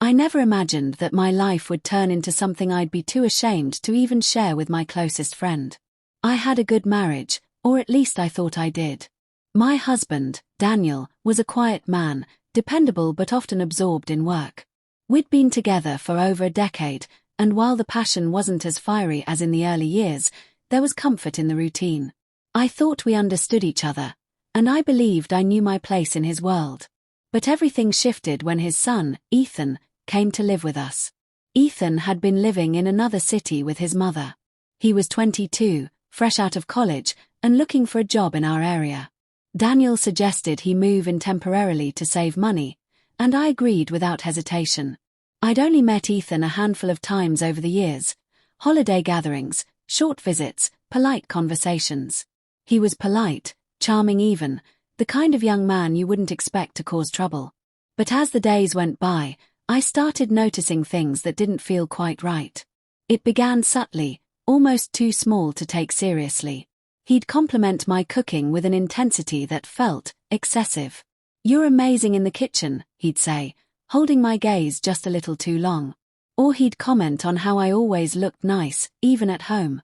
I never imagined that my life would turn into something I'd be too ashamed to even share with my closest friend. I had a good marriage, or at least I thought I did. My husband, Daniel, was a quiet man, dependable but often absorbed in work. We'd been together for over a decade, and while the passion wasn't as fiery as in the early years, there was comfort in the routine. I thought we understood each other, and I believed I knew my place in his world. But everything shifted when his son, Ethan, came to live with us. Ethan had been living in another city with his mother. He was 22, fresh out of college, and looking for a job in our area. Daniel suggested he move in temporarily to save money, and I agreed without hesitation. I'd only met Ethan a handful of times over the years: holiday gatherings, short visits, polite conversations. He was polite, charming even, the kind of young man you wouldn't expect to cause trouble. But as the days went by, I started noticing things that didn't feel quite right. It began subtly, almost too small to take seriously. He'd compliment my cooking with an intensity that felt excessive. "You're amazing in the kitchen," he'd say, holding my gaze just a little too long. Or he'd comment on how I always looked nice, even at home.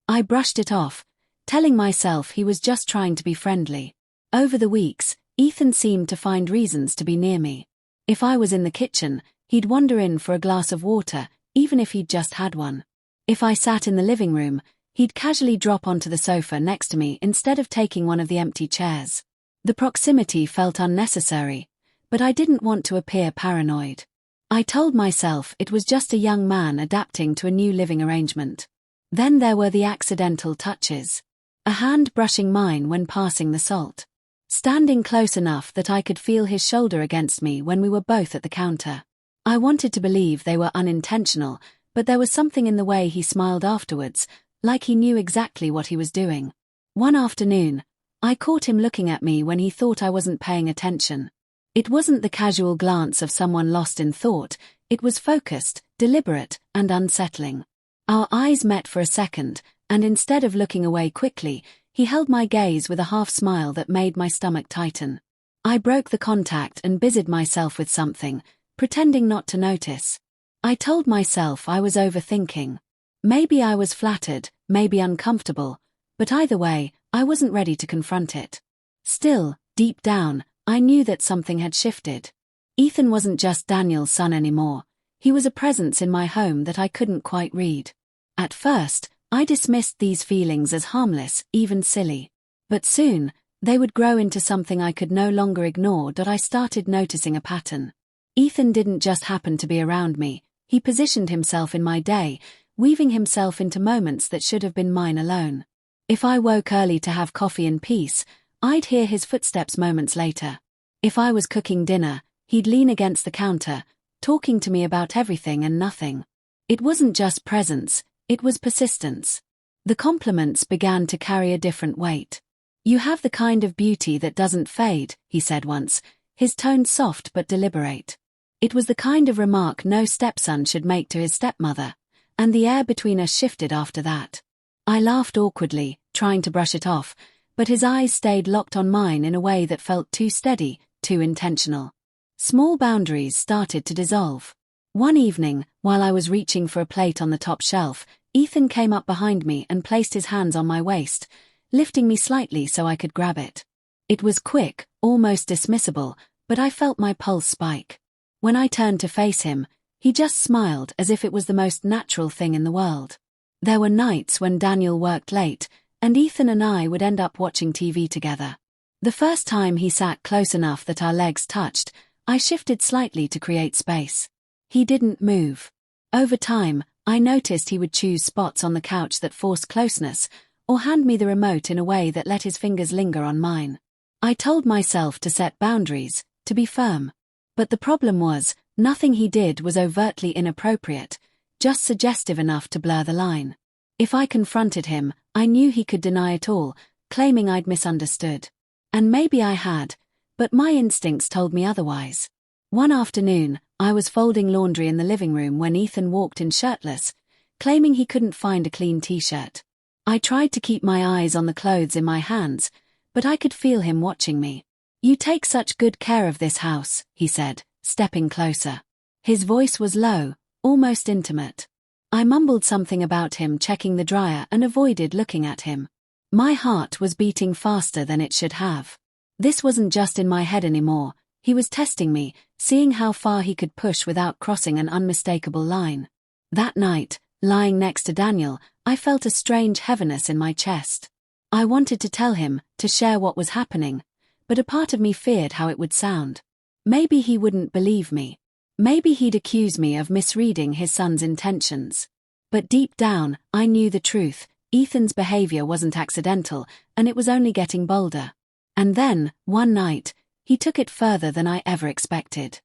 I brushed it off, telling myself he was just trying to be friendly. Over the weeks, Ethan seemed to find reasons to be near me. If I was in the kitchen, he'd wander in for a glass of water, even if he'd just had one. If I sat in the living room, he'd casually drop onto the sofa next to me instead of taking one of the empty chairs. The proximity felt unnecessary, but I didn't want to appear paranoid. I told myself it was just a young man adapting to a new living arrangement. Then there were the accidental touches. A hand brushing mine when passing the salt. Standing close enough that I could feel his shoulder against me when we were both at the counter. I wanted to believe they were unintentional, but there was something in the way he smiled afterwards, like he knew exactly what he was doing. One afternoon, I caught him looking at me when he thought I wasn't paying attention. It wasn't the casual glance of someone lost in thought, it was focused, deliberate, and unsettling. Our eyes met for a second, and instead of looking away quickly, he held my gaze with a half-smile that made my stomach tighten. I broke the contact and busied myself with something, pretending not to notice. I told myself I was overthinking. Maybe I was flattered, maybe uncomfortable, but either way, I wasn't ready to confront it. Still, deep down, I knew that something had shifted. Ethan wasn't just Daniel's son anymore. He was a presence in my home that I couldn't quite read. At first, I dismissed these feelings as harmless, even silly. But soon, they would grow into something I could no longer ignore. I started noticing a pattern. Ethan didn't just happen to be around me, he positioned himself in my day, weaving himself into moments that should have been mine alone. If I woke early to have coffee in peace, I'd hear his footsteps moments later. If I was cooking dinner, he'd lean against the counter, talking to me about everything and nothing. It wasn't just presence, it was persistence. The compliments began to carry a different weight. "You have the kind of beauty that doesn't fade," he said once, his tone soft but deliberate. It was the kind of remark no stepson should make to his stepmother, and the air between us shifted after that. I laughed awkwardly, trying to brush it off, but his eyes stayed locked on mine in a way that felt too steady, too intentional. Small boundaries started to dissolve. One evening, while I was reaching for a plate on the top shelf, Ethan came up behind me and placed his hands on my waist, lifting me slightly so I could grab it. It was quick, almost dismissible, but I felt my pulse spike. When I turned to face him, he just smiled as if it was the most natural thing in the world. There were nights when Daniel worked late, and Ethan and I would end up watching TV together. The first time he sat close enough that our legs touched, I shifted slightly to create space. He didn't move. Over time, I noticed he would choose spots on the couch that forced closeness, or hand me the remote in a way that let his fingers linger on mine. I told myself to set boundaries, to be firm. But the problem was, nothing he did was overtly inappropriate, just suggestive enough to blur the line. If I confronted him, I knew he could deny it all, claiming I'd misunderstood. And maybe I had, but my instincts told me otherwise. One afternoon, I was folding laundry in the living room when Ethan walked in shirtless, claiming he couldn't find a clean t-shirt. I tried to keep my eyes on the clothes in my hands, but I could feel him watching me. "You take such good care of this house," he said, stepping closer. His voice was low, almost intimate. I mumbled something about him checking the dryer and avoided looking at him. My heart was beating faster than it should have. This wasn't just in my head anymore. He was testing me, seeing how far he could push without crossing an unmistakable line. That night, lying next to Daniel, I felt a strange heaviness in my chest. I wanted to tell him, to share what was happening, but a part of me feared how it would sound. Maybe he wouldn't believe me. Maybe he'd accuse me of misreading his son's intentions. But deep down, I knew the truth. Ethan's behavior wasn't accidental, and it was only getting bolder. And then, one night, he took it further than I ever expected.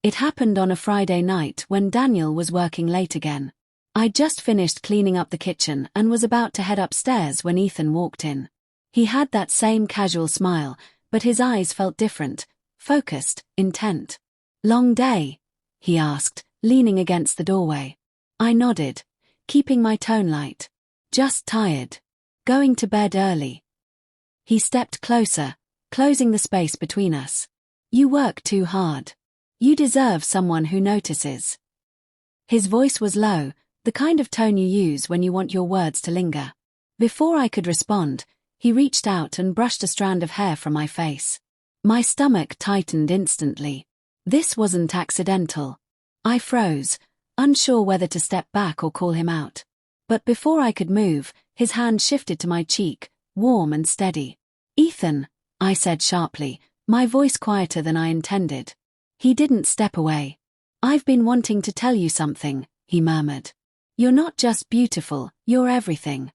It happened on a Friday night when Daniel was working late again. I'd just finished cleaning up the kitchen and was about to head upstairs when Ethan walked in. He had that same casual smile, but his eyes felt different, focused, intent. "Long day?" he asked, leaning against the doorway. I nodded, keeping my tone light. "Just tired. Going to bed early." He stepped closer, closing the space between us. "You work too hard. You deserve someone who notices." His voice was low, the kind of tone you use when you want your words to linger. Before I could respond, he reached out and brushed a strand of hair from my face. My stomach tightened instantly. This wasn't accidental. I froze, unsure whether to step back or call him out. But before I could move, his hand shifted to my cheek, warm and steady. "Ethan," I said sharply, my voice quieter than I intended. He didn't step away. "I've been wanting to tell you something," he murmured. "You're not just beautiful, you're everything."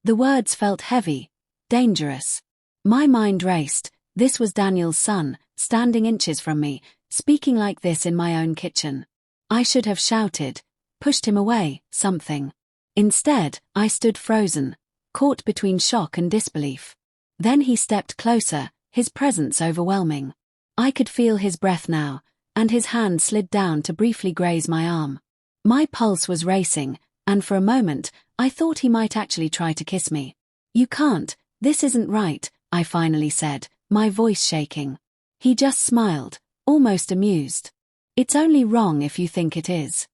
The words felt heavy, dangerous. My mind raced. This was Daniel's son, standing inches from me, speaking like this in my own kitchen. I should have shouted, pushed him away, something. Instead, I stood frozen, caught between shock and disbelief. Then he stepped closer, his presence overwhelming. I could feel his breath now, and his hand slid down to briefly graze my arm. My pulse was racing, and for a moment, I thought he might actually try to kiss me. "You can't, this isn't right," I finally said, my voice shaking. He just smiled, almost amused. "It's only wrong if you think it is."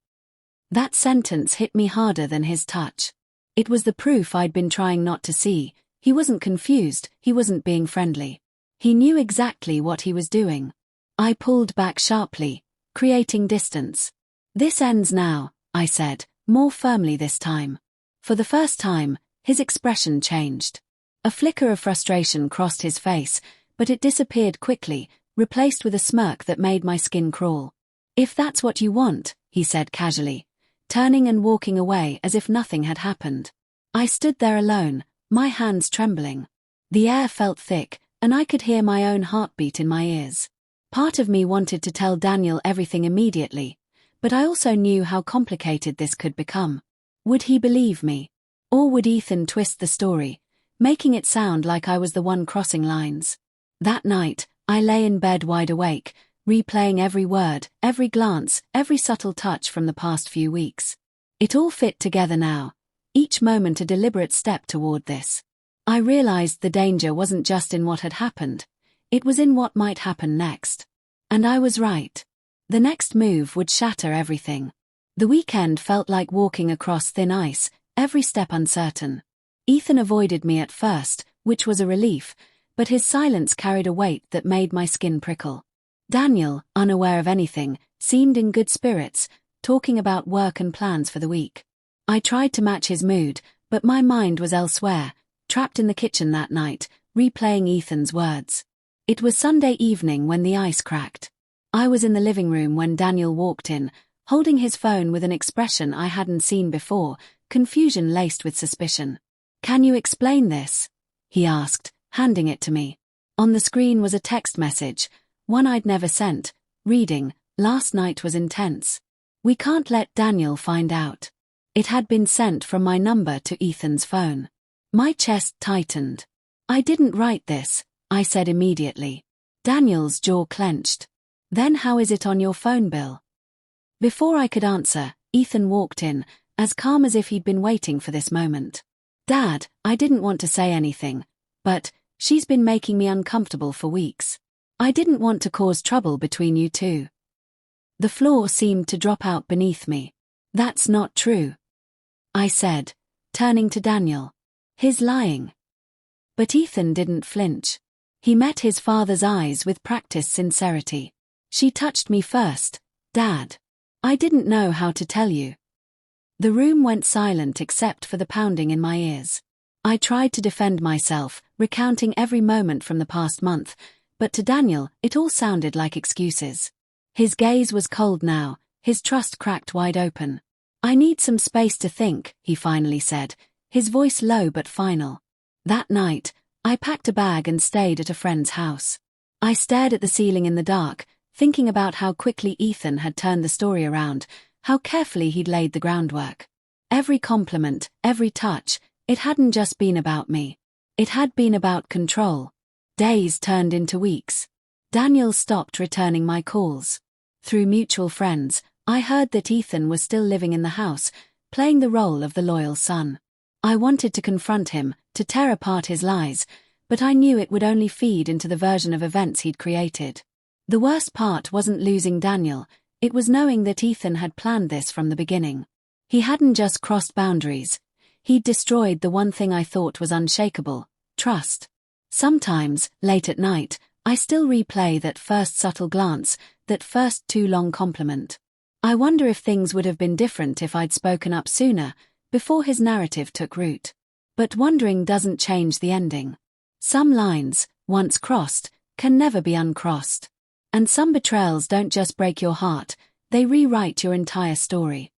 That sentence hit me harder than his touch. It was the proof I'd been trying not to see. He wasn't confused, he wasn't being friendly. He knew exactly what he was doing. I pulled back sharply, creating distance. "This ends now," I said, more firmly this time. For the first time, his expression changed. A flicker of frustration crossed his face, but it disappeared quickly, replaced with a smirk that made my skin crawl. "If that's what you want," he said casually, turning and walking away as if nothing had happened. I stood there alone, my hands trembling. The air felt thick, and I could hear my own heartbeat in my ears. Part of me wanted to tell Daniel everything immediately, but I also knew how complicated this could become. Would he believe me? Or would Ethan twist the story, making it sound like I was the one crossing lines? That night, I lay in bed wide awake, replaying every word, every glance, every subtle touch from the past few weeks. It all fit together now, each moment a deliberate step toward this. I realized the danger wasn't just in what had happened, it was in what might happen next. And I was right. The next move would shatter everything. The weekend felt like walking across thin ice, every step uncertain. Ethan avoided me at first, which was a relief, but his silence carried a weight that made my skin prickle. Daniel, unaware of anything, seemed in good spirits, talking about work and plans for the week. I tried to match his mood, but my mind was elsewhere, trapped in the kitchen that night, replaying Ethan's words. It was Sunday evening when the ice cracked. I was in the living room when Daniel walked in, holding his phone with an expression I hadn't seen before, confusion laced with suspicion. "Can you explain this?" he asked, handing it to me. On the screen was a text message, one I'd never sent, reading, "Last night was intense. We can't let Daniel find out." It had been sent from my number to Ethan's phone. My chest tightened. "I didn't write this," I said immediately. Daniel's jaw clenched. "Then how is it on your phone bill?" Before I could answer, Ethan walked in, as calm as if he'd been waiting for this moment. "Dad," I didn't want to say anything, but she's been making me uncomfortable for weeks. I didn't want to cause trouble between you two. The floor seemed to drop out beneath me. That's not true, I said, turning to Daniel. He's lying. But Ethan didn't flinch. He met his father's eyes with practiced sincerity. She touched me first, Dad. I didn't know how to tell you. The room went silent except for the pounding in my ears. I tried to defend myself, recounting every moment from the past month, but to Daniel, it all sounded like excuses. His gaze was cold now, his trust cracked wide open. I need some space to think, he finally said, his voice low but final. That night, I packed a bag and stayed at a friend's house. I stared at the ceiling in the dark, thinking about how quickly Ethan had turned the story around, how carefully he'd laid the groundwork. Every compliment, every touch, it hadn't just been about me. It had been about control. Days turned into weeks. Daniel stopped returning my calls. Through mutual friends, I heard that Ethan was still living in the house, playing the role of the loyal son. I wanted to confront him, to tear apart his lies, but I knew it would only feed into the version of events he'd created. The worst part wasn't losing Daniel, it was knowing that Ethan had planned this from the beginning. He hadn't just crossed boundaries. He'd destroyed the one thing I thought was unshakable, trust. Sometimes, late at night, I still replay that first subtle glance, that first too long compliment. I wonder if things would have been different if I'd spoken up sooner, before his narrative took root. But wondering doesn't change the ending. Some lines, once crossed, can never be uncrossed. And some betrayals don't just break your heart, they rewrite your entire story.